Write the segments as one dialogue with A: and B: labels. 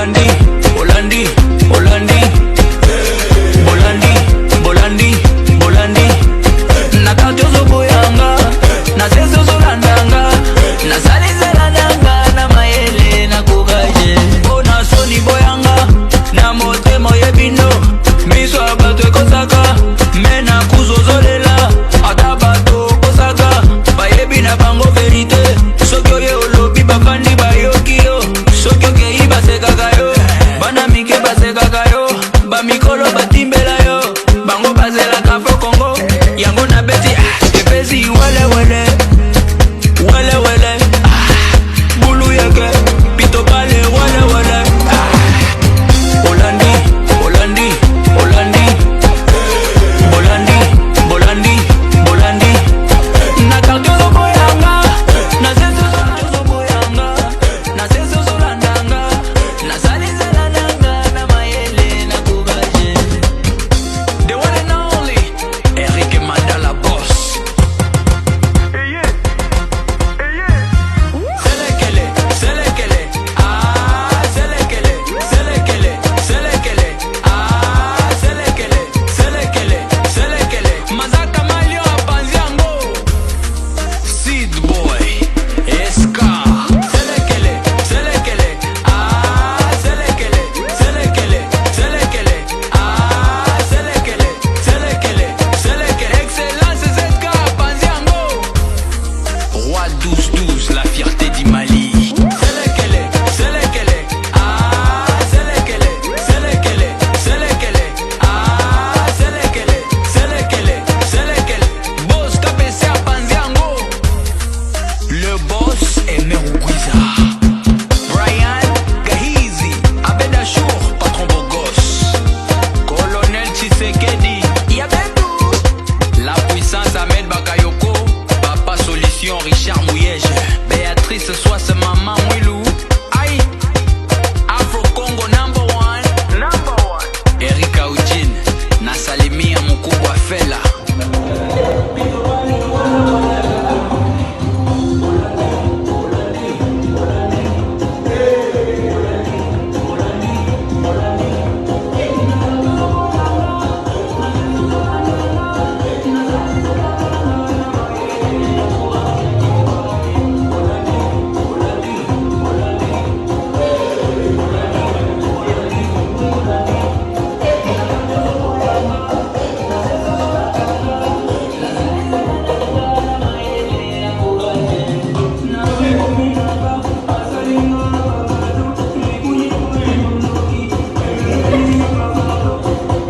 A: Bolandi, Bolandi, Bolandi, Bolandi, Bolandi, Bolandi. Na kautozo boyanga, na seso zolandanga, na salize landanga, na mayele na kugaje. Ona soni boyanga, na mote moye bino, miso abato ekosaka, mena kuzozolela, atabato kosaka, bayebi na bango verite, sokyo ye olobi bafandi bayoki yo, sokyo kei basekaka yo, bana mike basekaka yo, bamikolo batimbela yo, bango bazelaka fo Kongo, yango na beti epesi wele wele, wele wele, bulu yeke, pito pale wele wele. Bolandi, Bolandi, Bolandi, Bolandi, Bolandi, Bolandi. Na kautozo boyanga, na seso boyanga, na seso zolandanga, na salize landanga, na mayele na kugaje. The one and only Eric Mandala Boss. Selekele, selekele, ah selekele, selekele, selekele, ah selekele, selekele, selekele. Mazaka malio apanziango. Seed boy, Eska. Selekele, selekele, ah selekele, selekele, selekele, ah selekele, selekele, selekele. Excellence ZK apanziango. Roi 12-12, la fierté du Mali. Selekele, selekele, ah selekele, selekele, selekele, ah selekele, selekele, selekele. Boss KPC apanziango. Le boss est Meroukwiza. Brian Gahizi, Abedachour, patron beau gosse. Colonel Tshisekedi, Yabedou. La puissance Ahmed Bakayoko, Papa Solution Richard Mouyege, Béatrice Soisse Maman Mwilou. Aïe, Afro Congo number one. Eric Aoudjin, Nasalimia Mukubwa Fela.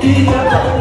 B: Yeah.